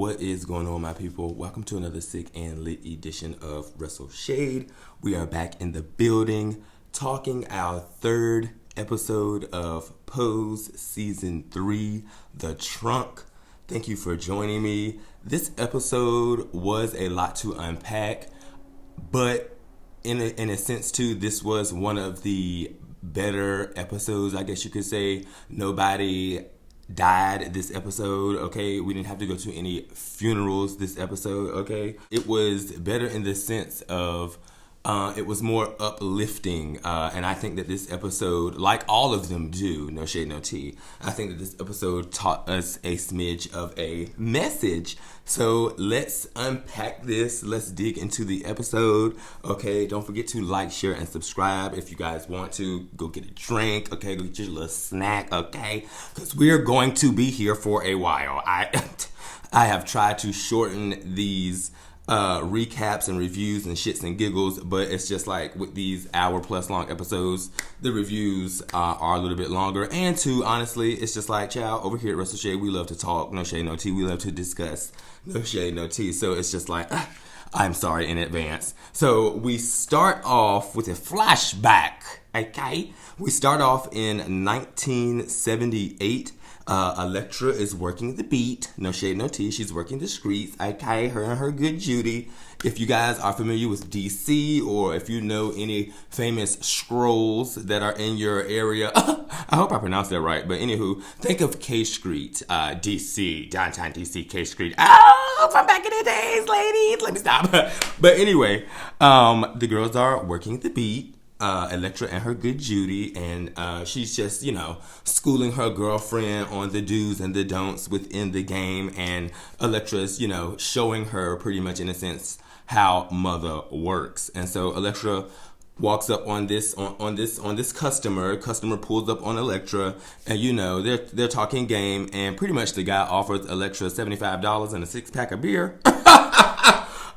What is going on, my people? Welcome to another sick and lit edition of Wrestle Shade. We are back in the building talking our third episode of Pose Season 3, The Trunk. Thank you for joining me. This episode was a lot to unpack, but in a sense too, this was one of the better episodes, I guess you could say. Nobody died this episode, okay? We didn't have to go to any funerals this episode, okay? It was better in the sense of it was more uplifting, and I think that this episode, like all of them do, no shade, no tea, I think that this episode taught us a smidge of a message. So let's unpack this. Let's dig into the episode, okay? Don't forget to like, share, and subscribe. If you guys want to, go get a drink, okay? Go get your little snack, okay? Because we're going to be here for a while. I have tried to shorten these recaps and reviews and shits and giggles, but it's just like with these hour-plus long episodes, the reviews are a little bit longer. And two, honestly, it's just like, child, over here at Wrestle Shade, we love to talk, no shade, no tea. We love to discuss, no shade, no tea. So it's just like, I'm sorry in advance. So we start off with a flashback, okay? We start off in 1978. Elektra is working the beat. No shade, no tea. She's working the streets. Okay, her and her good Judy. If you guys are familiar with DC, or if you know any famous scrolls that are in your area, I hope I pronounced that right. But anywho, think of K Street, DC, downtown DC, K Street. Oh, from back in the days, ladies. Let me stop. But anyway, the girls are working the beat. Elektra and her good Judy, and she's just, schooling her girlfriend on the do's and the don'ts within the game, and Elektra's, showing her pretty much in a sense how Mother works. And so Elektra walks up on this customer pulls up on Elektra, and they're talking game, and pretty much the guy offers Elektra $75 and a 6-pack of beer.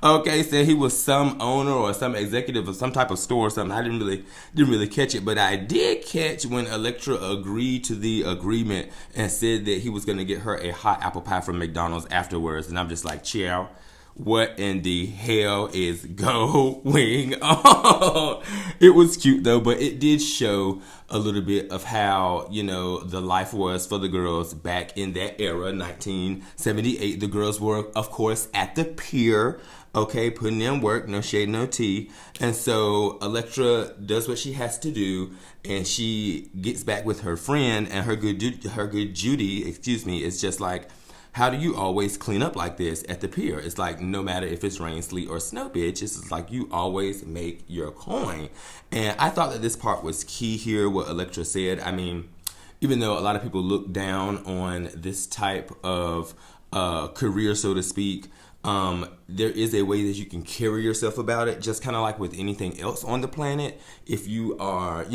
Okay, said he was some owner or some executive of some type of store or something. I didn't really catch it, but I did catch when Elektra agreed to the agreement and said that he was going to get her a hot apple pie from McDonald's afterwards. And I'm just like, chill, what in the hell is going on? It was cute though, but it did show a little bit of how, the life was for the girls back in that era, 1978. The girls were, of course, at the pier, okay, putting in work, no shade, no tea. And so Elektra does what she has to do, and she gets back with her friend, and her good Judy, is just like, how do you always clean up like this at the pier? It's like, no matter if it's rain, sleet, or snow, bitch, it's just like you always make your coin. And I thought that this part was key here, what Elektra said. I mean, even though a lot of people look down on this type of career, so to speak, there is a way that you can carry yourself about it, just kind of like with anything else on the planet. If you are,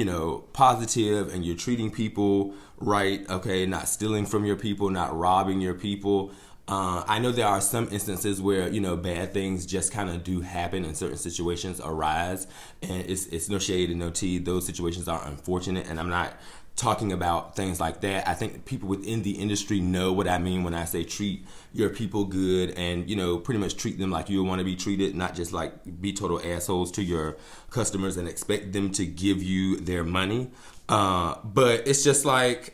positive and you're treating people right, okay, not stealing from your people, not robbing your people. I know there are some instances where, bad things just kind of do happen and certain situations arise, and it's no shade and no tea. Those situations are unfortunate, and I'm not talking about things like that. I think people within the industry know what I mean when I say treat your people good, and pretty much treat them like you want to be treated, not just like be total assholes to your customers and expect them to give you their money. But it's just like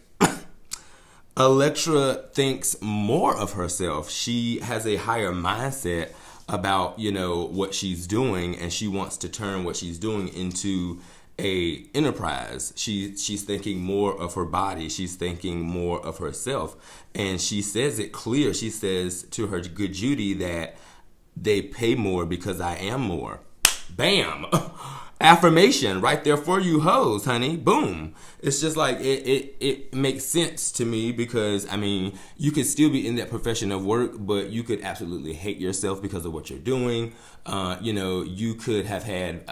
Elektra thinks more of herself. She has a higher mindset about what she's doing, and she wants to turn what she's doing into a enterprise. She's thinking more of her body. She's thinking more of herself, and she says it clear. She says to her good Judy that they pay more because I am more. Bam. Affirmation right there for you hoes, honey. Boom. It's just like it makes sense to me, because I mean, you could still be in that profession of work, but you could absolutely hate yourself because of what you're doing. You could have had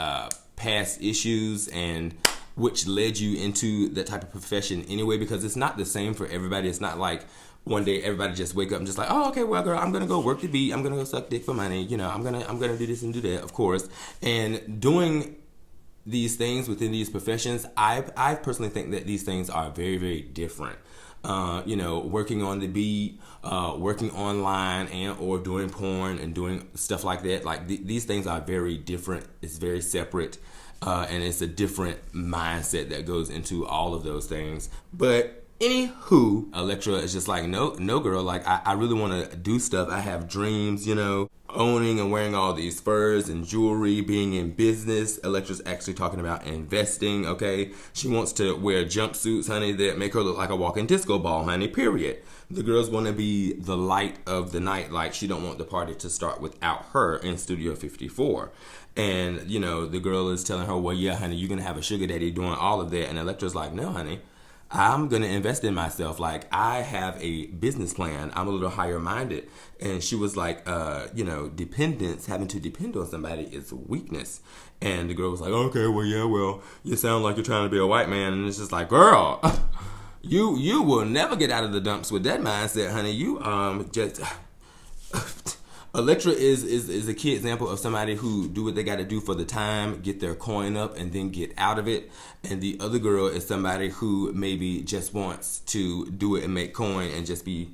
past issues, and which led you into that type of profession anyway, because it's not the same for everybody. It's not like one day everybody just wake up and just like, oh, okay, well, girl, I'm gonna go work the beat, I'm gonna go suck dick for money, I'm gonna do this and do that, of course. And doing these things within these professions, I personally think that these things are very, very different. working on the beat, working online and or doing porn and doing stuff like that. Like these things are very different. It's very separate. And it's a different mindset that goes into all of those things. But anywho, Elektra is just like, no, girl. Like, I really want to do stuff. I have dreams, owning and wearing all these furs and jewelry, being in business. Elektra's actually talking about investing, okay? She wants to wear jumpsuits, honey, that make her look like a walking disco ball, honey, period. The girls want to be the light of the night. Like, she don't want the party to start without her in Studio 54. And, the girl is telling her, well, yeah, honey, you're going to have a sugar daddy doing all of that. And Elektra's like, no, honey, I'm going to invest in myself. Like, I have a business plan. I'm a little higher minded. And she was like, dependence, having to depend on somebody is a weakness. And the girl was like, okay, well, yeah, well, you sound like you're trying to be a white man. And it's just like, girl, you will never get out of the dumps with that mindset, honey. You just... Elektra is a key example of somebody who do what they got to do for the time, get their coin up, and then get out of it. And the other girl is somebody who maybe just wants to do it and make coin and just be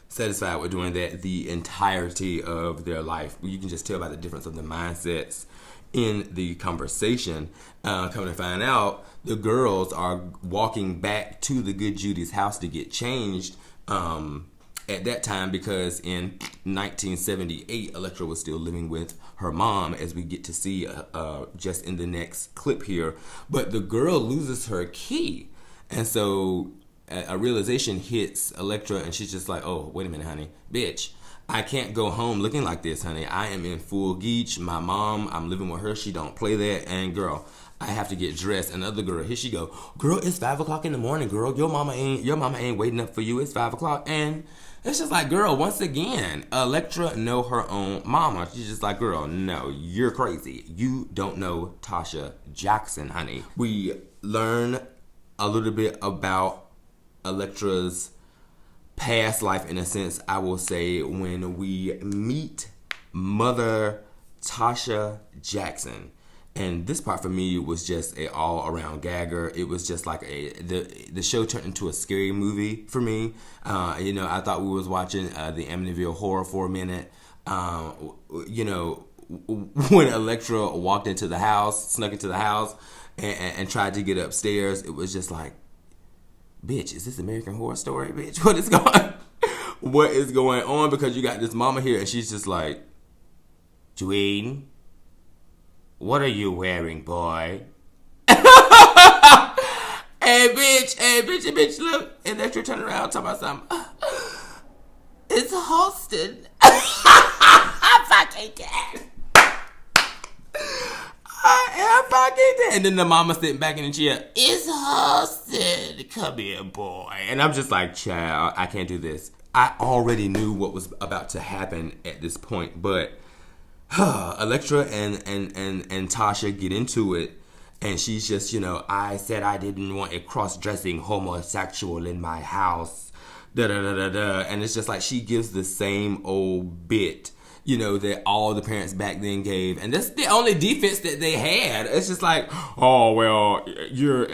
satisfied with doing that the entirety of their life. You can just tell by the difference of the mindsets in the conversation. Coming to find out, the girls are walking back to the good Judy's house to get changed. At that time, because in 1978, Elektra was still living with her mom, as we get to see just in the next clip here. But the girl loses her key. And so a realization hits Elektra, and she's just like, oh, wait a minute, honey. Bitch, I can't go home looking like this, honey. I am in full geech. My mom, I'm living with her. She don't play that. And girl, I have to get dressed. Another girl, here she go. Girl, it's 5 o'clock in the morning, girl. Your mama ain't waiting up for you. It's 5 o'clock. And it's just like, girl, once again, Elektra know her own mama. She's just like, girl, no, you're crazy. You don't know Tasha Jackson, honey. We learn a little bit about Elektra's past life, in a sense, I will say, when we meet Mother Tasha Jackson. And this part for me was just a all-around gagger. It was just like the show turned into a scary movie for me. I thought we was watching the Amityville Horror for a minute. When Elektra walked into the house, snuck into the house, and tried to get upstairs, it was just like, bitch, is this American Horror Story, bitch? What is going on? Because you got this mama here, and she's just like, Dwayne, what are you wearing, boy? Hey, bitch, look. Elektra turned around, talking about something. It's Halston. I'm fucking dead. I am fucking dead. And then the mama sitting back in the chair. It's Halston. Come here, boy. And I'm just like, child, I can't do this. I already knew what was about to happen at this point, but Elektra and Tasha get into it, and she's just, I said I didn't want a cross-dressing homosexual in my house, and it's just like she gives the same old bit, that all the parents back then gave, and that's the only defense that they had. It's just like, oh, well,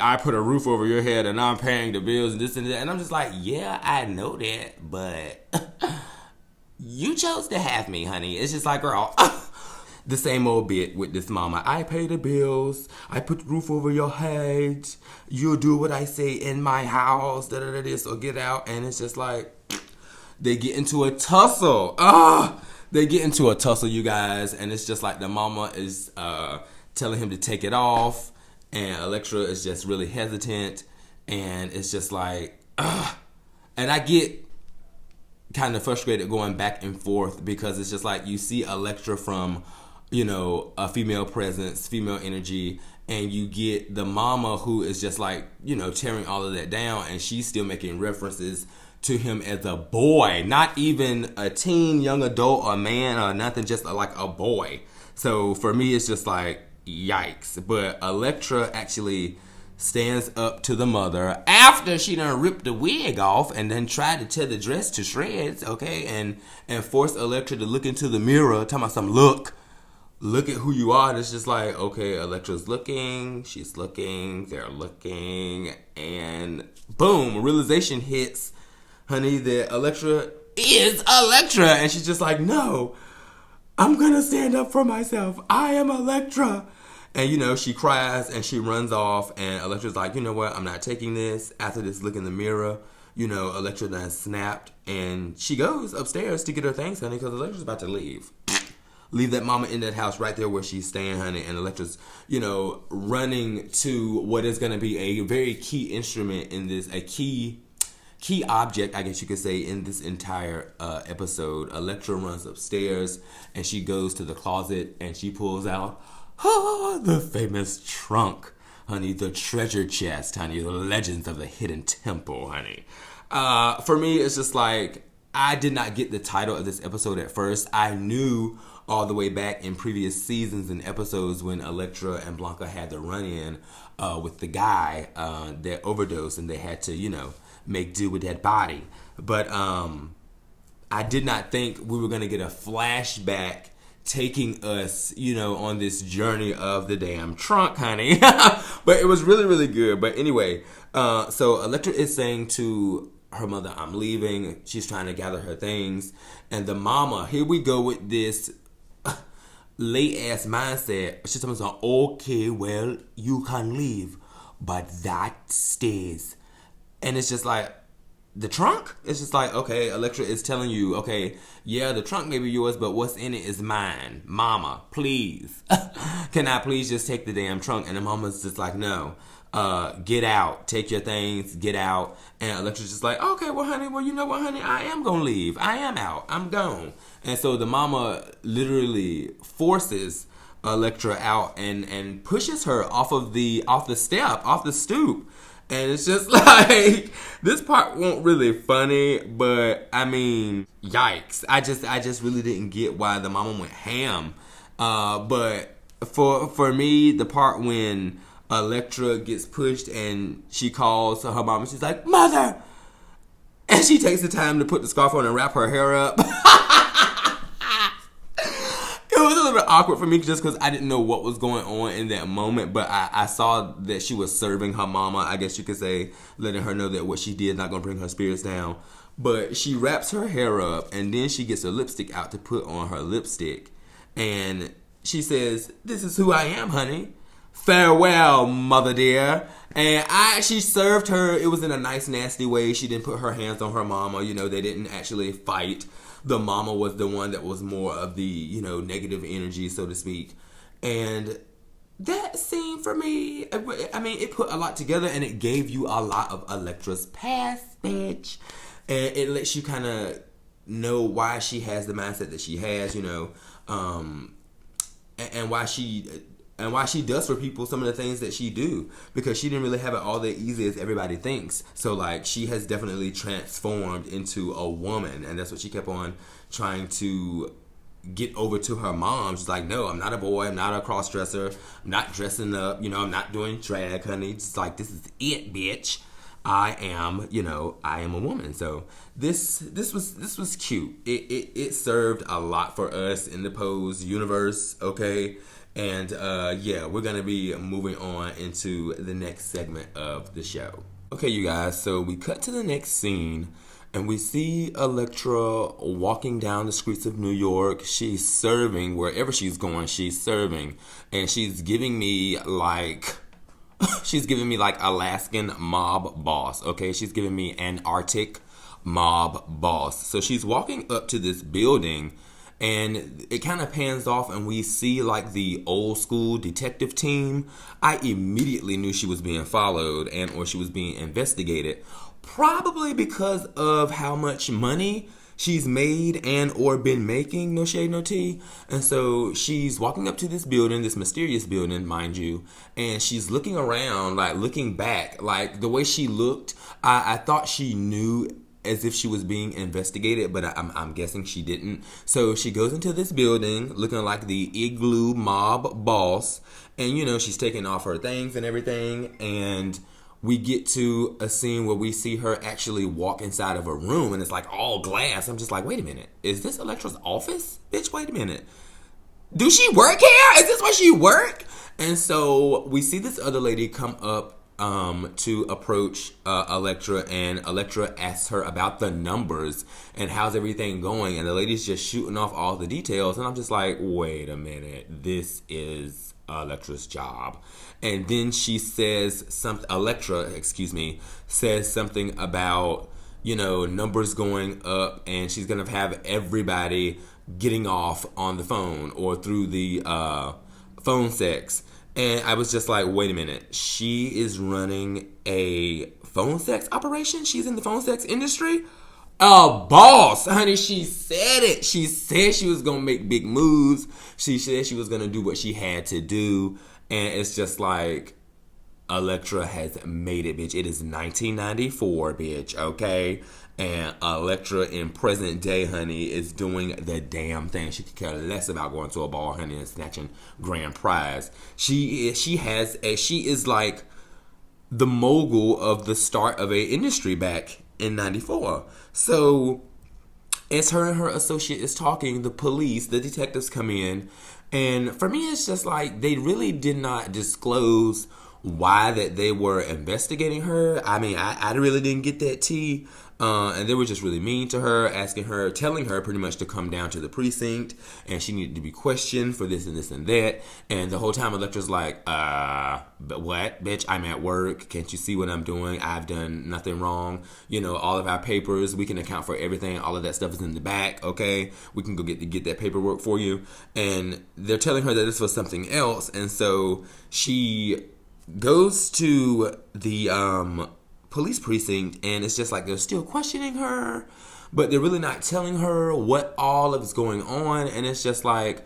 I put a roof over your head, and I'm paying the bills, and this and that, and I'm just like, yeah, I know that, but you chose to have me, honey. It's just like, girl, the same old bit with this mama. I pay the bills. I put the roof over your head. You do what I say in my house. This or get out. And it's just like, they get into a tussle. They get into a tussle, you guys. And it's just like the mama is telling him to take it off. And Elektra is just really hesitant. And it's just like, and I get kind of frustrated going back and forth, because it's just like you see Elektra from, a female presence, female energy, and you get the mama who is just like, tearing all of that down, and she's still making references to him as a boy, not even a teen, young adult, or man, or nothing, just like a boy. So for me, it's just like, yikes. But Elektra actually stands up to the mother after she done ripped the wig off and then tried to tear the dress to shreds, okay, and force Elektra to look into the mirror, talking about some, look, look at who you are. And it's just like, okay, Elektra's looking, she's looking, they're looking, and boom, realization hits, honey, that Elektra is Elektra. And she's just like, no, I'm gonna stand up for myself. I am Elektra. And, she cries and she runs off. And Elektra's like, you know what? I'm not taking this. After this look in the mirror, Elektra done snapped. And she goes upstairs to get her things, honey, because Elektra's about to leave. Leave that mama in that house right there where she's staying, honey. And Elektra's, running to what is going to be a very key instrument in this, a key object, I guess you could say, in this entire episode. Elektra runs upstairs and she goes to the closet and she pulls out the famous trunk, honey, the treasure chest, honey, the legends of the hidden temple, honey. For me, it's just like, I did not get the title of this episode at first. I knew all the way back in previous seasons and episodes when Elektra and Blanca had the run-in with the guy that overdosed and they had to, make do with that body. But I did not think we were going to get a flashback taking us, on this journey of the damn trunk, honey. But it was really, really good. But anyway, so Elektra is saying to her mother, I'm leaving. She's trying to gather her things. And the mama, here we go with this late-ass mindset. She's telling us, okay, well, you can leave, but that stays. And it's just like, the trunk? It's just like, okay, Elektra is telling you, okay, yeah, the trunk may be yours, but what's in it is mine. Mama, please. Can I please just take the damn trunk? And the mama's just like, no. Get out. Take your things. Get out. And Elektra's just like, okay, well, honey, you know what, honey? I am going to leave. I am out. I'm gone. And so the mama literally forces Elektra out and pushes her off the step, off the stoop. And it's just like, this part wasn't really funny, but I mean, yikes. I just really didn't get why the mama went ham. But for me, the part when Elektra gets pushed and she calls her mom and she's like, Mother! And she takes the time to put the scarf on and wrap her hair up. It was a little bit awkward for me just because I didn't know what was going on in that moment, but I saw that she was serving her mama, I guess you could say, letting her know that what she did not going to bring her spirits down. But she wraps her hair up and then she gets her lipstick out to put on her lipstick. And she says, this is who I am, honey. Farewell, mother dear. And she served her. It was in a nice, nasty way. She didn't put her hands on her mama. They didn't actually fight. The mama was the one that was more of the, negative energy, so to speak. And that scene for me, I mean, it put a lot together and it gave you a lot of Elektra's past, bitch. And it lets you kind of know why she has the mindset that she has, and why she does for people some of the things that she do, because she didn't really have it all that easy as everybody thinks. So like, she has definitely transformed into a woman, and that's what she kept on trying to get over to her mom. She's like, no, I'm not a boy, I'm not a cross-dresser, I'm not dressing up, I'm not doing drag, honey. It's like, this is it, bitch. I am a woman. So this was cute. It served a lot for us in the Pose universe, okay? And we're gonna be moving on into the next segment of the show. Okay, you guys, so we cut to the next scene and we see Elektra walking down the streets of New York. She's serving wherever she's going, she's serving. And she's giving me like Alaskan mob boss, okay? She's giving me an Arctic mob boss. So she's walking up to this building and it kind of pans off and we see like the old school detective team. I immediately knew she was being followed and or she was being investigated, probably because of how much money she's made and or been making, no shade, no tea. And so she's walking up to this building, this mysterious building, mind you, and she's looking around, like looking back, like the way she looked, I thought she knew as if she was being investigated, but I'm guessing she didn't. So she goes into this building looking like the igloo mob boss, and she's taking off her things and everything, and we get to a scene where we see her actually walk inside of a room and it's like all glass. I'm just like, wait a minute, is this Elektra's office? Bitch, wait a minute. do she work here? Is this where she work? And so we see this other lady come up to approach Elektra, and Elektra asks her about the numbers and how's everything going, and the lady's just shooting off all the details, and I'm just like, wait a minute, this is Elektra's job. And then she says something, Elektra, says something about, numbers going up, and she's gonna have everybody getting off on the phone or through the phone sex. And I was just like, wait a minute. She is running a phone sex operation? She's in the phone sex industry? A boss, honey. She said it. She said she was going to make big moves. She said she was going to do what she had to do. And it's just like, Elektra has made it, bitch. It is 1994, bitch, okay? And Elektra in present day, honey, is doing the damn thing. She could care less about going to a ball, honey, and snatching grand prize. She is like the mogul of the start of a industry back in 94. So as her and her associate is talking, the police, the detectives come in, and for me it's just like they really did not disclose why that they were investigating her. I mean, I really didn't get that tea. And they were just really mean to her, telling her pretty much to come down to the precinct, and she needed to be questioned for this and this and that. And the whole time Electra's like, but what? Bitch, I'm at work. Can't you see what I'm doing? I've done nothing wrong. All of our papers, we can account for everything. All of that stuff is in the back, okay? We can go get that paperwork for you. And they're telling her that this was something else. And so she goes to the police precinct, and it's just like they're still questioning her, but they're really not telling her what all of is going on. And it's just like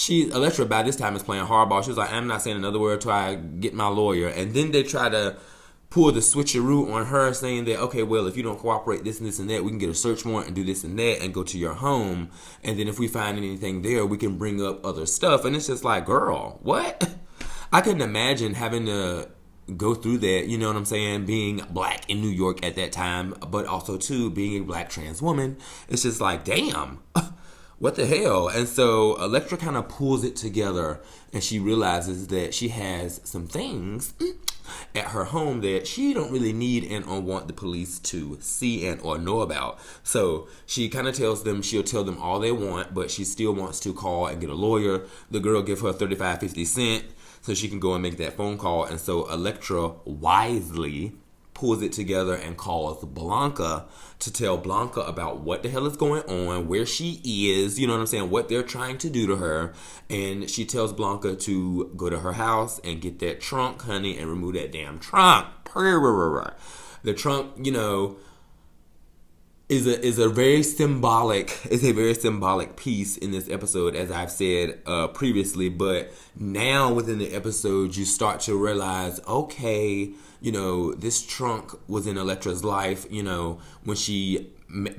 Elektra by this time is playing hardball. She was like, I'm not saying another word till I get my lawyer. And then they try to pull the switcheroo on her, saying that, okay, well, if you don't cooperate this and this and that, we can get a search warrant and do this and that and go to your home, and then if we find anything there, we can bring up other stuff. And it's just like, girl, what? I couldn't imagine having to go through that, you know what I'm saying, being black in New York at that time, but also too being a black trans woman. It's just like, damn, what the hell? And so Elektra kind of pulls it together, and she realizes that she has some things at her home that she don't really need and or want the police to see and or know about. So she kind of tells them she'll tell them all they want, but she still wants to call and get a lawyer. The girl give her 35-50 cents so she can go and make that phone call. And so Elektra wisely pulls it together and calls Blanca to tell Blanca about what the hell is going on, where she is, you know what I'm saying, what they're trying to do to her. And she tells Blanca to go to her house and get that trunk, honey, and remove that damn trunk. The trunk, is a very symbolic piece in this episode, as I've said previously. But now within the episode, you start to realize, okay, this trunk was in Elektra's life, when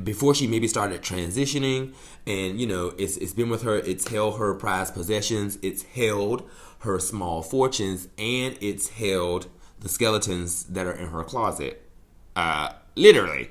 before she maybe started transitioning, and it's been with her. It's held her prized possessions, it's held her small fortunes, and it's held the skeletons that are in her closet. Literally.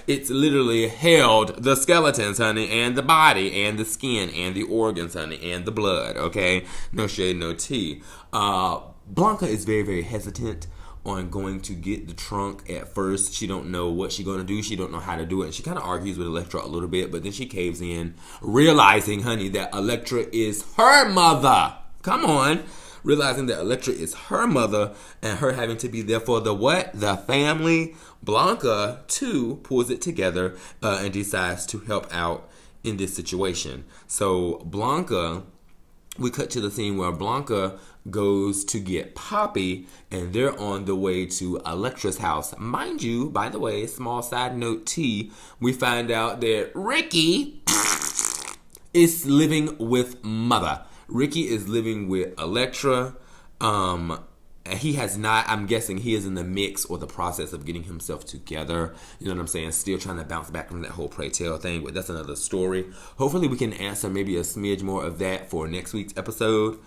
It's literally held the skeletons, honey, and the body, and the skin, and the organs, honey, and the blood, okay? No shade, no tea. Blanca is very, very hesitant on going to get the trunk at first. She don't know what she's going to do. She don't know how to do it. And she kind of argues with Elektra a little bit, but then she caves in, realizing, honey, that Elektra is her mother. Come on. Realizing that Elektra is her mother and her having to be there for the what? The family. Blanca, too, pulls it together and decides to help out in this situation. So Blanca, we cut to the scene where Blanca goes to get Poppy, and they're on the way to Elektra's house. Mind you, by the way, small side note T, we find out that Ricky is living with Mother. Ricky is living with Elektra. He has not, I'm guessing he is in the mix or the process of getting himself together. You know what I'm saying? Still trying to bounce back from that whole pray tell thing, but that's another story. Hopefully we can answer maybe a smidge more of that for next week's episode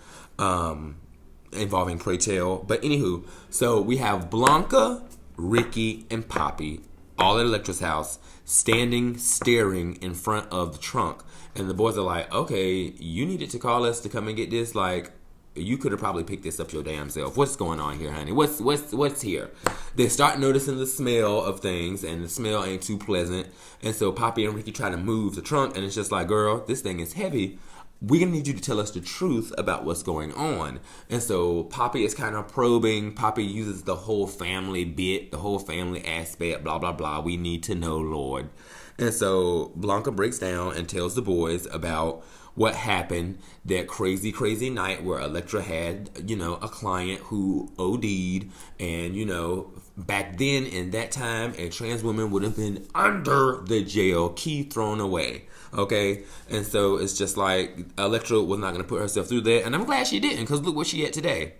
involving pray tell. But anywho, so we have Blanca, Ricky, and Poppy all at Elektra's house, standing, staring in front of the trunk. And the boys are like, okay, you needed to call us to come and get this. Like, you could have probably picked this up your damn self. What's going on here, honey? What's here? They start noticing the smell of things, and the smell ain't too pleasant. And so Poppy and Ricky try to move the trunk, and it's just like, girl, this thing is heavy. We're going to need you to tell us the truth about what's going on. And so Poppy is kind of probing. Poppy uses the whole family bit, the whole family aspect, blah, blah, blah. We need to know, Lord. And so Blanca breaks down and tells the boys about what happened that crazy, crazy night where Elektra had, a client who OD'd. And, back then in that time, a trans woman would have been under the jail, key thrown away. Okay? And so it's just like Elektra was not going to put herself through that. And I'm glad she didn't, because look where she at today.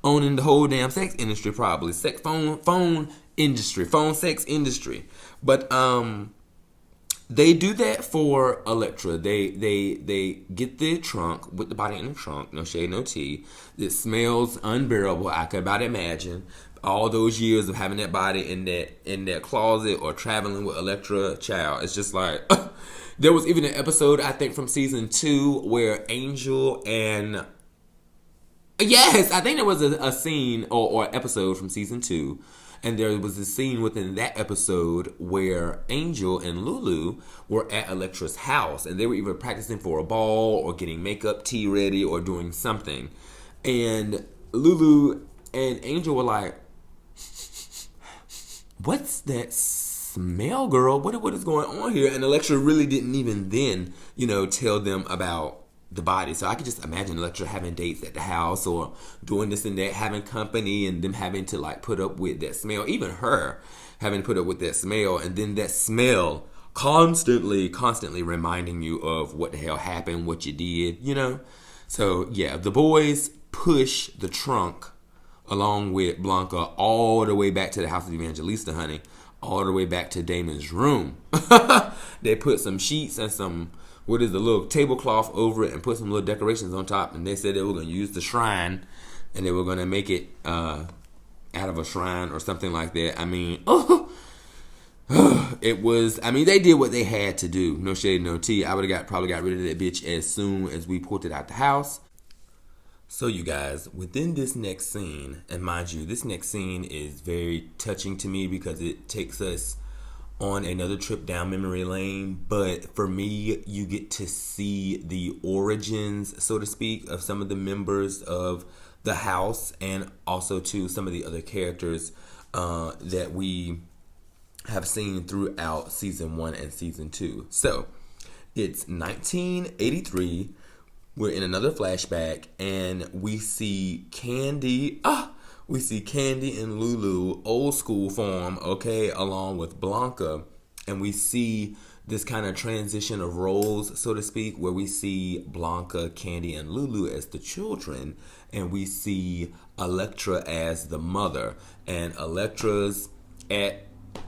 Owning the whole damn sex industry, probably. Phone sex industry. But, they do that for Elektra. They get the trunk with the body in the trunk. No shade, no tea. It smells unbearable. I could about imagine all those years of having that body in that closet or traveling with Elektra. Child, it's just like there was even an episode I think from season 2 where Angel and yes, I think there was a scene or episode from season 2. And there was a scene within that episode where Angel and Lulu were at Elektra's house. And they were either practicing for a ball or getting makeup, tea ready, or doing something. And Lulu and Angel were like, what's that smell, girl? What is going on here? And Elektra really didn't even then, tell them about the body. So I could just imagine Elektra having dates at the house or doing this and that, having company, and them having to like put up with that smell. Even her having to put up with that smell, and then that smell constantly reminding you of what the hell happened, what you did, So yeah, the boys push the trunk along with Blanca all the way back to the house of Evangelista, honey. All the way back to Damon's room. They put some sheets and some a little tablecloth over it and put some little decorations on top, and they said they were going to use the shrine and they were going to make it out of a shrine or something like that. I mean, they did what they had to do. No shade, no tea. I would have probably got rid of that bitch as soon as we pulled it out the house. So you guys, within this next scene, and mind you, this next scene is very touching to me because it takes us on another trip down memory lane. But for me, you get to see the origins, so to speak, of some of the members of the house, and also to some of the other characters that we have seen throughout season 1 and season 2. So it's 1983. We're in another flashback, and we see Candy. We see Candy and Lulu, old school form, okay, along with Blanca. And we see this kind of transition of roles, so to speak, where we see Blanca, Candy, and Lulu as the children. And we see Elektra as the mother. And Elektra's at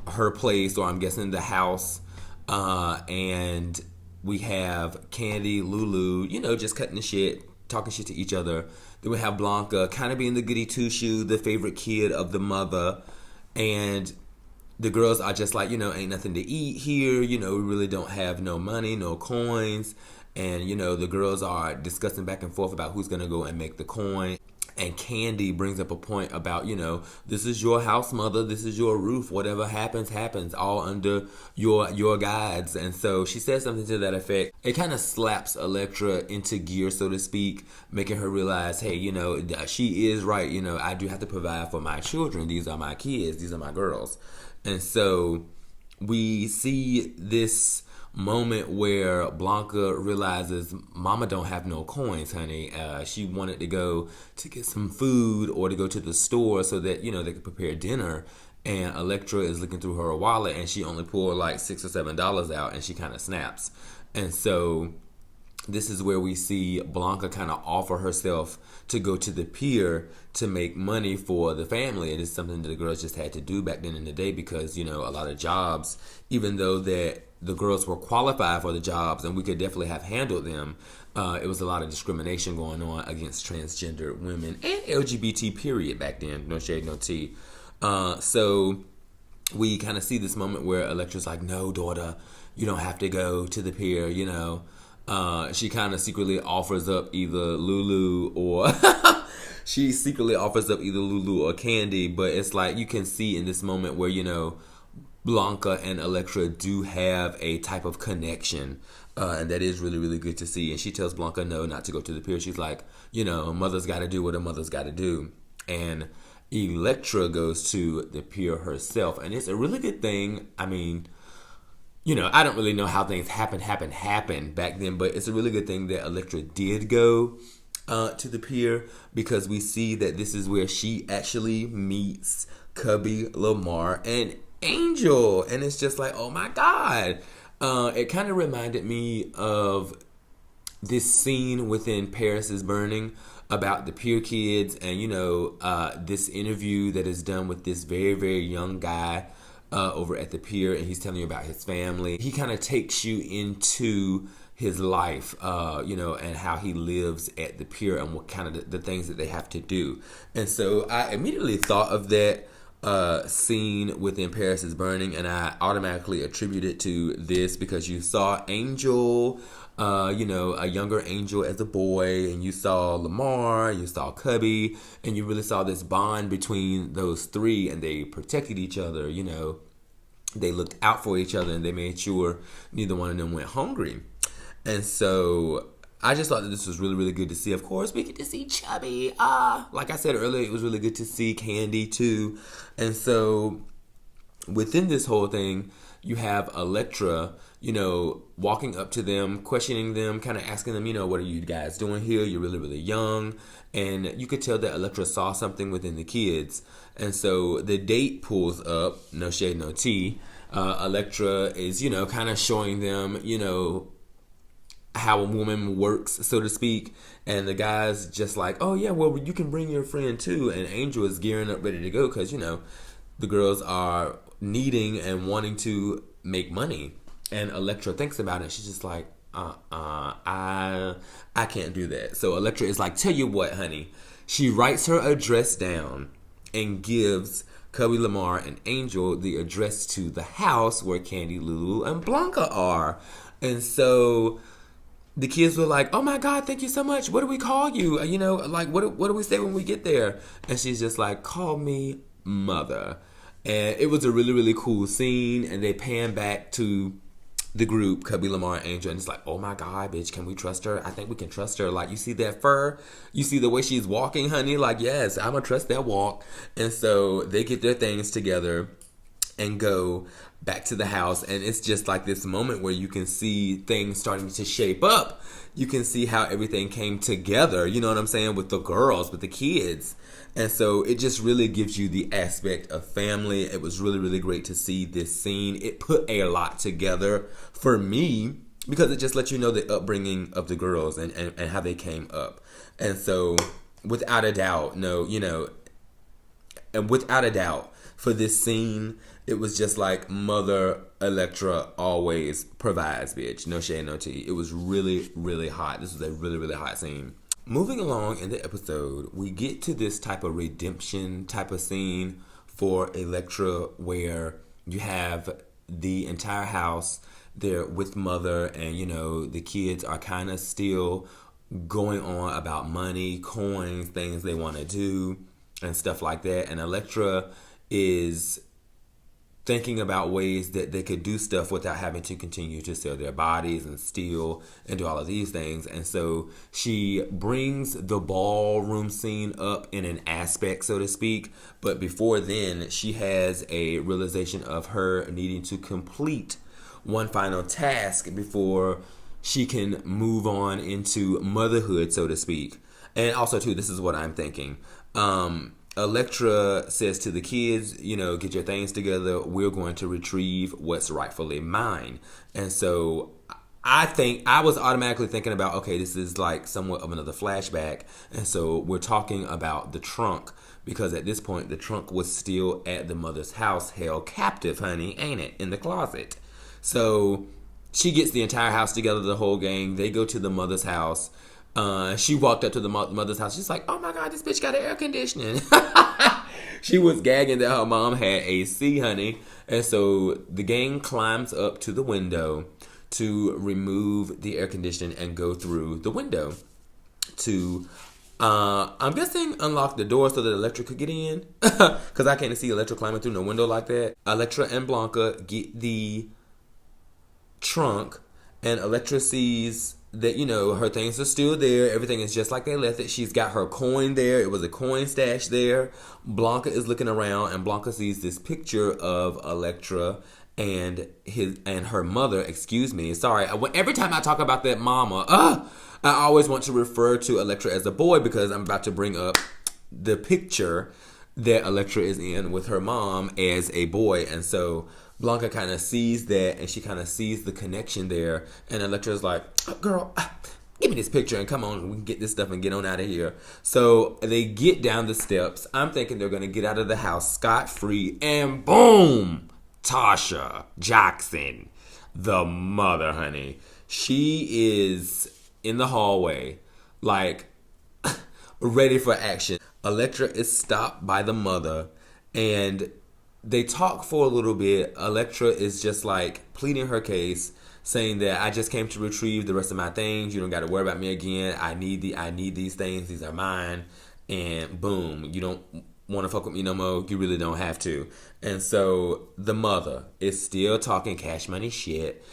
her place, or I'm guessing the house. And we have Candy, Lulu, just cutting the shit, talking shit to each other. Then we have Blanca kind of being the goody two-shoe, the favorite kid of the mother. And the girls are just like, ain't nothing to eat here. We really don't have no money, no coins. And, the girls are discussing back and forth about who's going to go and make the coin. And Candy brings up a point about, this is your house, mother. This is your roof. Whatever happens, happens. All under your guides. And so she says something to that effect. It kind of slaps Elektra into gear, so to speak, making her realize, hey, she is right. I do have to provide for my children. These are my kids. These are my girls. And so we see this moment where Blanca realizes mama don't have no coins, honey. She wanted to go to get some food or to go to the store so that, they could prepare dinner. And Elektra is looking through her wallet and she only pulled like $6 or $7 out, and she kind of snaps. And so this is where we see Blanca kind of offer herself to go to the pier to make money for the family. It is something that the girls just had to do back then in the day because, a lot of jobs, even though that the girls were qualified for the jobs and we could definitely have handled them, it was a lot of discrimination going on against transgender women and LGBT period back then. No shade, no tea. So we kind of see this moment where Elektra's like, no, daughter, you don't have to go to the pier, you know. She kind of secretly offers up either Lulu or she secretly offers up either Lulu or Candy, but it's like you can see in this moment where, you know, Blanca and Elektra do have a type of connection, and that is really, really good to see. And she tells Blanca no, not to go to the pier. She's like, you know, mother's got to do what a mother's got to do. And Elektra goes to the pier herself, and it's a really good thing. I mean, you know, I don't really know how things happened back then, but it's a really good thing that Elektra did go to the pier, because we see that this is where she actually meets Cubby, Lamar, and Angel, and it's just like, oh my god. It kind of reminded me of this scene within Paris is Burning about the pier kids, and you know, this interview that is done with this very, very young guy over at the pier, and he's telling you about his family. He kind of takes you into his life, you know, and how he lives at the pier, and what kind of the things that they have to do. And so I immediately thought of that scene within Paris is Burning, and I automatically attribute it to this, because you saw Angel, you know, a younger Angel as a boy, and you saw Lamar, you saw Cubby, and you really saw this bond between those three, and they protected each other, you know, they looked out for each other, and they made sure neither one of them went hungry. And so I just thought that this was really, really good to see. Of course, we get to see Chubby. Like I said earlier, it was really good to see Candy too. And so within this whole thing, you have Elektra, you know, walking up to them, questioning them, kind of asking them, you know, what are you guys doing here? You're really, really young. And you could tell that Elektra saw something within the kids. And so the date pulls up, no shade, no tea. Elektra is, you know, kind of showing them, you know, how a woman works, so to speak. And the guy's just like, oh yeah, well, you can bring your friend too. And Angel is gearing up, ready to go, because, you know, the girls are needing and wanting to make money. And Elektra thinks about it. She's just like, I can't do that. So Elektra is like, tell you what, honey. She writes her address down and gives Cubby, Lamar, and Angel the address to the house where Candy, Lulu, and Blanca are. And so the kids were like, oh my god, thank you so much. What do we call you? You know, like, what do we say when we get there? And she's just like, call me Mother. And it was a really, really cool scene. And they pan back to the group, Cubby, Lamar, and Angel, and it's like, oh my god, bitch, can we trust her? I think we can trust her. Like, you see that fur? You see the way she's walking, honey? Like, yes, I'm gonna trust that walk. And so they get their things together and go back to the house, and it's just like this moment where you can see things starting to shape up. You can see how everything came together, you know what I'm saying, with the girls, with the kids. And so it just really gives you the aspect of family. It was really, really great to see this scene. It put a lot together for me, because it just lets you know the upbringing of the girls and how they came up. And so without a doubt, without a doubt, for this scene, it was just like Mother Elektra always provides, bitch. No shade, no tea. It was really, really hot. This was a really, really hot scene. Moving along in the episode, we get to this type of redemption type of scene for Elektra, where you have the entire house there with Mother, and, you know, the kids are kind of still going on about money, coins, things they want to do, and stuff like that. And Elektra is thinking about ways that they could do stuff without having to continue to sell their bodies and steal and do all of these things. And so she brings the ballroom scene up in an aspect, so to speak. But before then, she has a realization of her needing to complete one final task before she can move on into motherhood, so to speak. And also, too, this is what I'm thinking. Elektra says to the kids, you know, get your things together. We're going to retrieve what's rightfully mine. And so I think I was automatically thinking about, okay, this is like somewhat of another flashback. And so we're talking about the trunk, because at this point, the trunk was still at the mother's house, held captive, honey, ain't it, in the closet. So she gets the entire house together, the whole gang. They go to the mother's house. She walked up to the mother's house. She's like, oh my god, this bitch got air conditioning. She was gagging that her mom had AC, honey. And so the gang climbs up to the window to remove the air conditioning and go through the window to, I'm guessing, unlock the door so that Elektra could get in. Because I can't see Elektra climbing through no window like that. Elektra and Blanca get the trunk, and Elektra sees that, her things are still there. Everything is just like they left it. She's got her coin there. It was a coin stash there. Blanca is looking around, and Blanca sees this picture of Elektra and her mother. Excuse me. Sorry. Every time I talk about that mama, I always want to refer to Elektra as a boy because I'm about to bring up the picture that Elektra is in with her mom as a boy. And so Blanca kind of sees that, and she kind of sees the connection there. And Elektra's like, girl, give me this picture and come on, we can get this stuff and get on out of here. So they get down the steps. I'm thinking they're going to get out of the house scot-free, and boom, Tasha Jackson, the mother, honey. She is in the hallway, like, ready for action. Elektra is stopped by the mother, and they talk for a little bit. Elektra is just like pleading her case, saying that I just came to retrieve the rest of my things. You don't got to worry about me again. I need these things. These are mine. And boom, you don't want to fuck with me no more. You really don't have to. And so the mother is still talking cash money shit,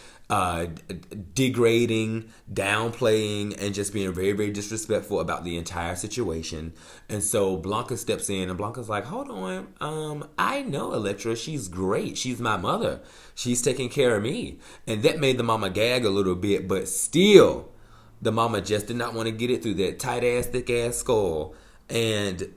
degrading, downplaying, and just being very, very disrespectful about the entire situation. And so Blanca steps in, and Blanca's like, hold on, I know Elektra. She's great. She's my mother. She's taking care of me. And that made the mama gag a little bit, but still, the mama just did not want to get it through that tight-ass, thick-ass skull. And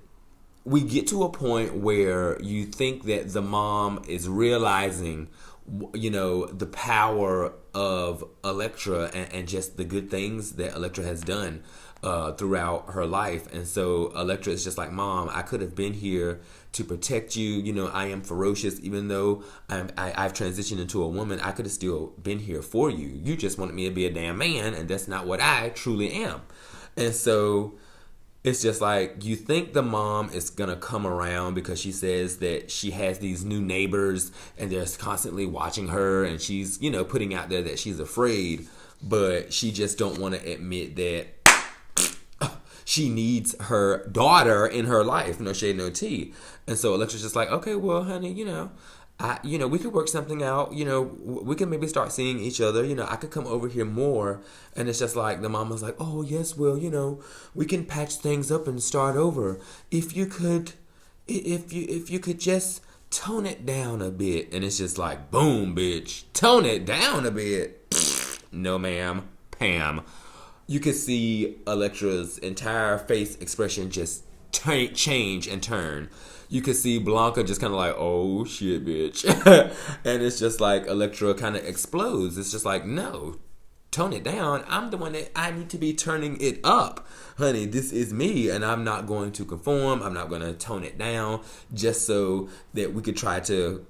we get to a point where you think that the mom is realizing, the power of Elektra and just the good things that Elektra has done throughout her life. And so Elektra is just like, Mom, I could have been here to protect you. I am ferocious. Even though I've transitioned into a woman, I could have still been here for you. You just wanted me to be a damn man, and that's not what I truly am. And so it's just like, you think the mom is going to come around because she says that she has these new neighbors and they're constantly watching her, and she's, putting out there that she's afraid, but she just don't want to admit that she needs her daughter in her life. No shade, no tea. And so Alexa's just like, okay, well, honey, we could work something out. We can maybe start seeing each other. I could come over here more. And it's just like, the mama's like, oh, yes, well, we can patch things up and start over. If you could just tone it down a bit. And it's just like, boom, bitch, tone it down a bit. No, ma'am, Pam. You could see Elektra's entire face expression just change and turn. You could see Blanca just kind of like, oh shit, bitch. And it's just like Elektra kind of explodes. It's just like, no, tone it down. I'm the one that I need to be turning it up. Honey, this is me, and I'm not going to conform. I'm not going to tone it down just so that we could try to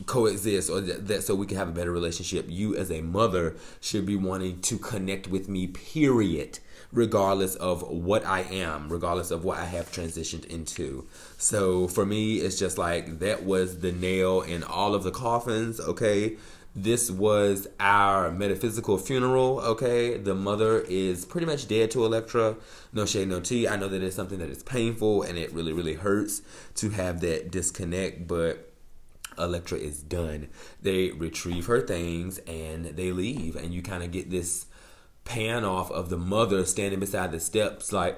coexist, or that so we can have a better relationship. You as a mother should be wanting to connect with me, period, regardless of what I am, regardless of what I have transitioned into. So for me, it's just like, that was the nail in all of the coffins. Okay, this was our metaphysical funeral. Okay, the mother is pretty much dead to Elektra. No shade, no tea. I know that it's something that is painful, and it really, really hurts to have that disconnect, but Elektra is done. They retrieve her things and they leave, and you kind of get this pan off of the mother standing beside the steps, like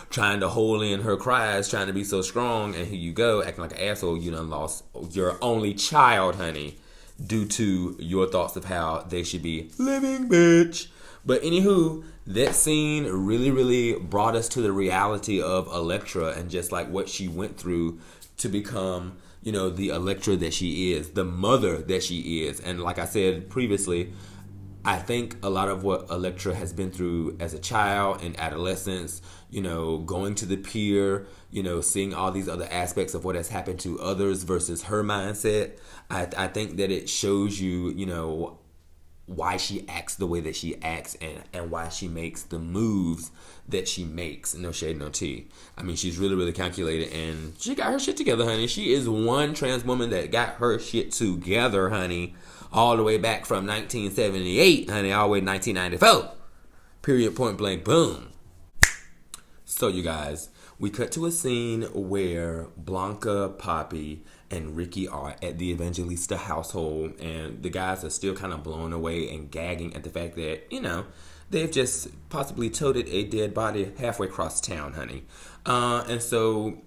trying to hold in her cries, trying to be so strong, and here you go, acting like an asshole. You done lost your only child, honey, due to your thoughts of how they should be living, bitch. But anywho, that scene really, really brought us to the reality of Elektra and just like what she went through to become, the Elektra that she is, the mother that she is. And like I said previously, I think a lot of what Elektra has been through as a child and adolescence, going to the pier, seeing all these other aspects of what has happened to others versus her mindset, I think that it shows you, why she acts the way that she acts, and why she makes the moves that she makes. No shade, no tea. I mean, she's really, really calculated, and she got her shit together, honey. She is one trans woman that got her shit together, honey, all the way back from 1978, honey, all the way to 1994. Period, point blank, boom. So, you guys, we cut to a scene where Blanca, Poppy, and Ricky are at the Evangelista household, and the guys are still kind of blown away and gagging at the fact that, you know, they've just possibly toted a dead body halfway across town, honey. And so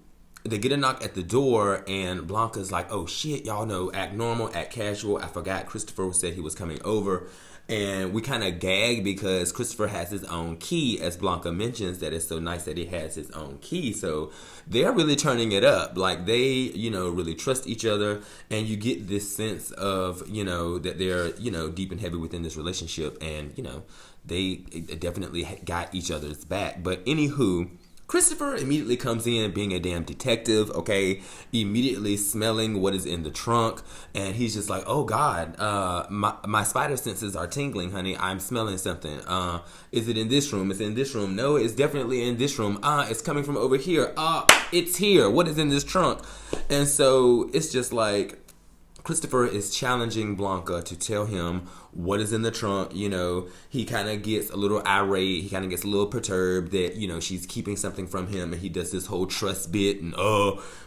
they get a knock at the door, and Blanca's like, oh shit, y'all know, act normal, act casual. I forgot Christopher said he was coming over. And we kind of gag because Christopher has his own key, as Blanca mentions that it's so nice that he has his own key. So they're really turning it up. Like, they, you know, really trust each other. And you get this sense of, you know, that they're, you know, deep and heavy within this relationship. And, you know, they definitely got each other's back. But anywho, Christopher immediately comes in being a damn detective, okay? Immediately smelling what is in the trunk. And he's just like, oh, God, my spider senses are tingling, honey. I'm smelling something. Is it in this room? It's in this room. No, it's definitely in this room. It's coming from over here. It's here. What is in this trunk? And so it's just like Christopher is challenging Blanca to tell him what is in the trunk. You know, he kind of gets a little irate. He kind of gets a little perturbed that, you know, she's keeping something from him, and he does this whole trust bit and,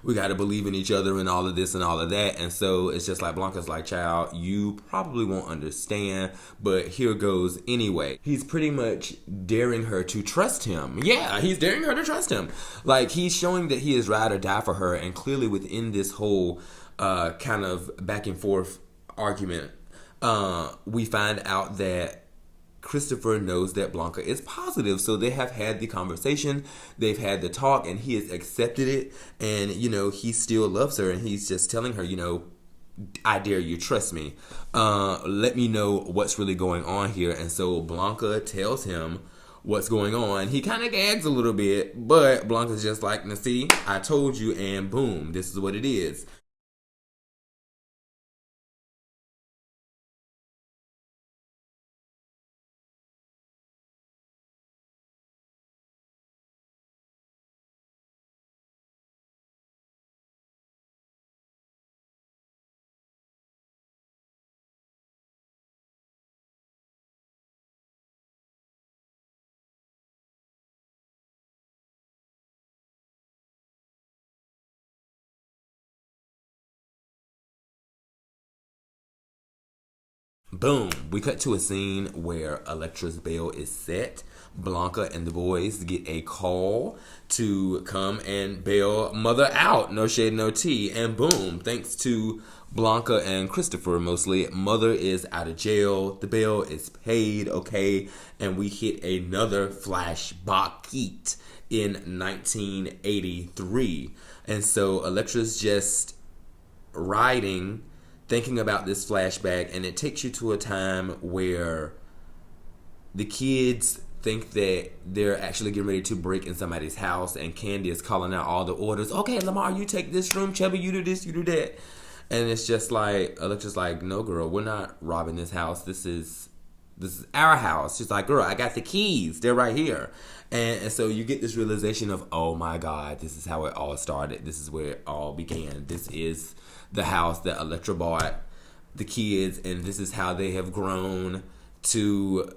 we got to believe in each other and all of this and all of that. And so it's just like Blanca's like, child, you probably won't understand, but here goes anyway. He's pretty much daring her to trust him. Yeah, he's daring her to trust him. Like, he's showing that he is ride or die for her, and clearly within this whole kind of back and forth argument, we find out that Christopher knows that Blanca is positive. So they have had the conversation, they've had the talk, and he has accepted it. And, you know, he still loves her, and he's just telling her, you know, I dare you, trust me. Let me know what's really going on here. And so Blanca tells him what's going on. He kind of gags a little bit, but Blanca's just like, now see, I told you, and boom, this is what it is. Boom. We cut to a scene where Elektra's bail is set. Blanca and the boys get a call to come and bail Mother out. No shade, no tea. And boom, thanks to Blanca and Christopher mostly, Mother is out of jail. The bail is paid, okay? And we hit another flashback in 1983. And so Elektra's just riding, thinking about this flashback, and it takes you to a time where the kids think that they're actually getting ready to break in somebody's house, and Candy is calling out all the orders. Okay, Lamar, you take this room. Chubby, you do this, you do that. And it's just like, Electra's like, no, girl, we're not robbing this house. This is our house. She's like, girl, I got the keys. They're right here. And so you get this realization of, oh my God, this is how it all started. This is where it all began. This is the house that Elektra bought the kids, and this is how they have grown to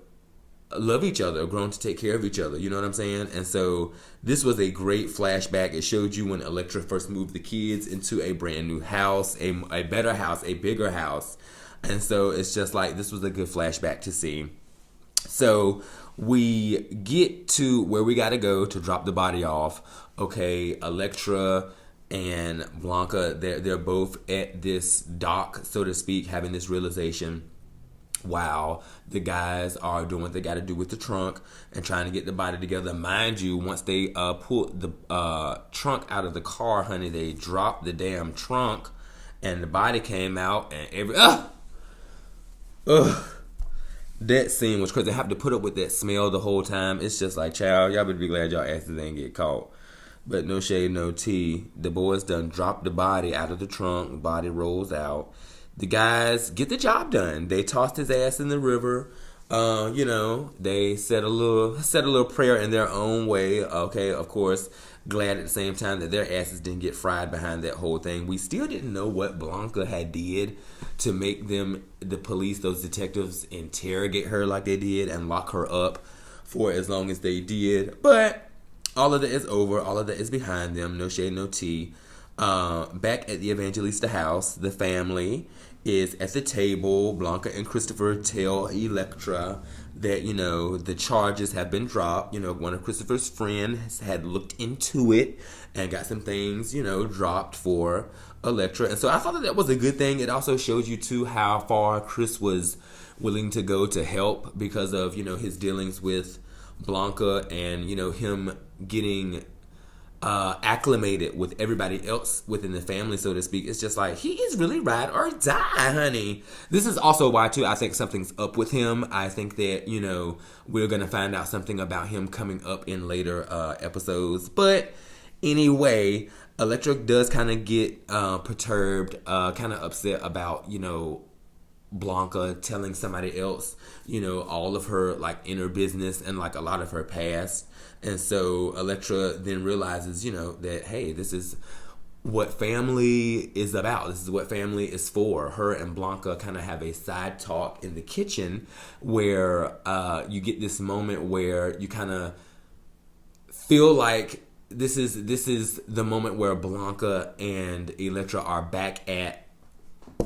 love each other, grown to take care of each other. You know what I'm saying? And so this was a great flashback. It showed you when Elektra first moved the kids into a brand new house, a better house, a bigger house. And so it's just like, this was a good flashback to see. So we get to where we got to go to drop the body off. Okay, Elektra and Blanca, they're both at this dock, so to speak, having this realization. Wow, the guys are doing what they got to do with the trunk and trying to get the body together. Mind you, once they pulled the trunk out of the car, honey, they dropped the damn trunk, and the body came out, and that scene was crazy. I have to put up with that smell the whole time. It's just like, child, y'all better be glad y'all asses ain't get caught. But no shade, no tea. The boys done dropped the body out of the trunk. The body rolls out. the guys get the job done. They tossed his ass in the river. They said a little prayer in their own way. Okay, of course, glad at the same time that their asses didn't get fried behind that whole thing. We still didn't know what Blanca had did to make the police, those detectives, interrogate her like they did and lock her up for as long as they did. But all of that is over. All of that is behind them. No shade, no tea. Back at the Evangelista house, the family is at the table. Blanca and Christopher tell Elektra that, the charges have been dropped. One of Christopher's friends had looked into it and got some things, dropped for Elektra. And so I thought that was a good thing. It also shows you, too, how far Chris was willing to go to help because of, his dealings with Blanca and, him getting acclimated with everybody else within the family, so to speak. It's just like, he is really ride or die, honey. This is also why, too, I think something's up with him. I think that, we're going to find out something about him coming up in later episodes. But anyway, Elektra does kind of get perturbed, kind of upset about, Blanca telling somebody else, all of her, inner business and, a lot of her past. And so Elektra then realizes, that, hey, this is what family is about. This is what family is for. Her and Blanca kind of have a side talk in the kitchen where you get this moment where you kind of feel like this is the moment where Blanca and Elektra are back at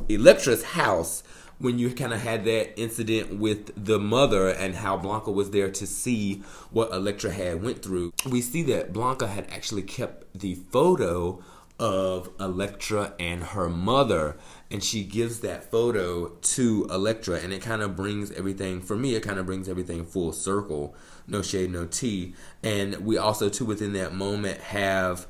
Elektra's house, when you kind of had that incident with the mother and how Blanca was there to see what Elektra had went through. We see that Blanca had actually kept the photo of Elektra and her mother, and she gives that photo to Elektra, and it kind of brings everything, for me, it kind of brings everything full circle. No shade, no tea. And we also, too, within that moment, have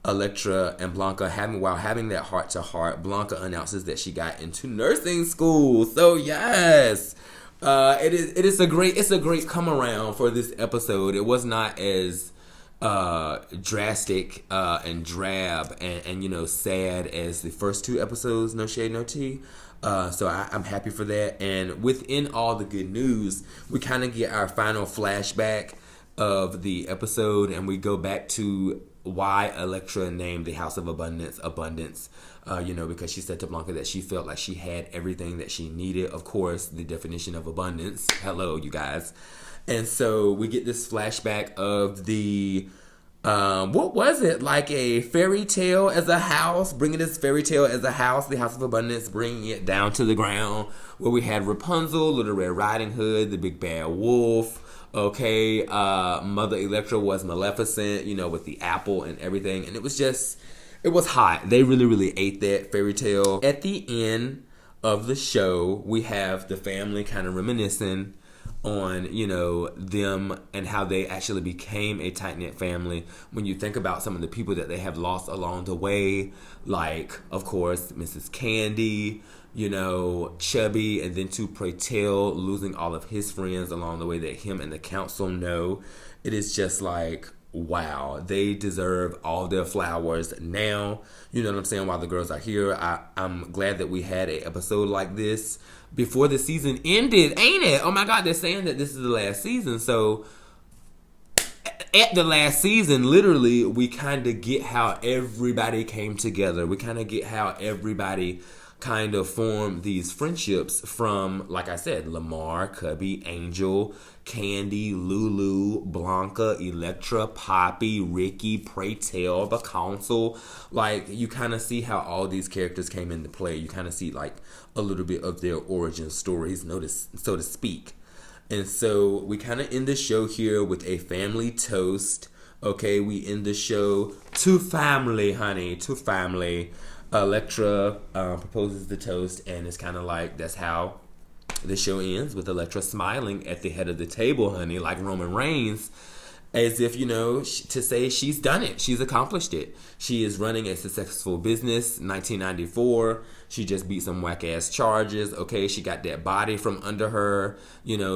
Elektra and Blanca having that heart to heart. Blanca announces that she got into nursing school. So yes, it is a great come around for this episode. It was not as drastic and drab and sad as the first two episodes. No shade, no tea. So I'm happy for that. And within all the good news, we kind of get our final flashback of the episode, and we go back to why Elektra named the House of Abundance, because she said to Blanca that she felt like she had everything that she needed. Of course, the definition of abundance. Hello, you guys. And so we get this flashback of the, what was it? Like a fairy tale as a house, bringing this fairy tale as a house, the House of Abundance, bringing it down to the ground, where we had Rapunzel, Little Red Riding Hood, the Big Bad Wolf. Okay, Mother Elektra was Maleficent, with the apple and everything. And it was hot. They really, really ate that fairy tale. At the end of the show, we have the family kind of reminiscing on, them and how they actually became a tight-knit family. When you think about some of the people that they have lost along the way, like, of course, Mrs. Candy, Chubby, and then to Pray Tell, losing all of his friends along the way that him and the council know. It is just like, wow, they deserve all their flowers now. You know what I'm saying? While the girls are here, I'm glad that we had an episode like this before the season ended, ain't it? Oh my God, they're saying that this is the last season. So at the last season, literally, we kind of get how everybody came together. We kind of get how everybody kind of formed these friendships from, like I said, Lamar, Cubby, Angel, Candy, Lulu, Blanca, Elektra, Poppy, Ricky, Pray Tell, the council. Like, you kind of see how all these characters came into play. You kind of see, like, a little bit of their origin stories, so to speak. And so we kind of end the show here with a family toast. Okay, we end the show to family, honey, to family. Elektra proposes the toast, and it's kind of like that's how the show ends, with Elektra smiling at the head of the table, honey, like Roman Reigns. as if, to say she's done it. She's accomplished it. She is running a successful business. 1994. She just beat some whack ass charges. Okay, she got that body from under her.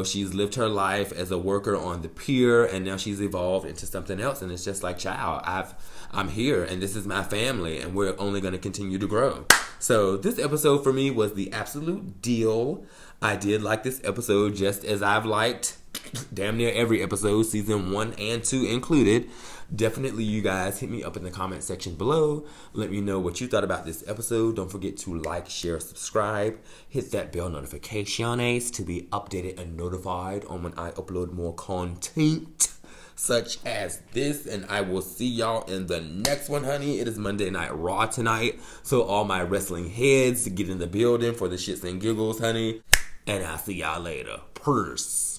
She's lived her life as a worker on the pier, and now she's evolved into something else. And it's just like, child, I'm here, and this is my family, and we're only going to continue to grow. So this episode for me was the absolute deal. I did like this episode just as I've liked damn near every episode, season 1 and 2 included. Definitely, you guys hit me up in the comment section below. Let me know what you thought about this episode. Don't forget to like, share, subscribe. Hit that bell notifications to be updated and notified on when I upload more content such as this. And I will see y'all in the next one, honey. It is Monday Night Raw tonight, so all my wrestling heads get in the building for the shits and giggles, honey. And I'll see y'all later. Peace.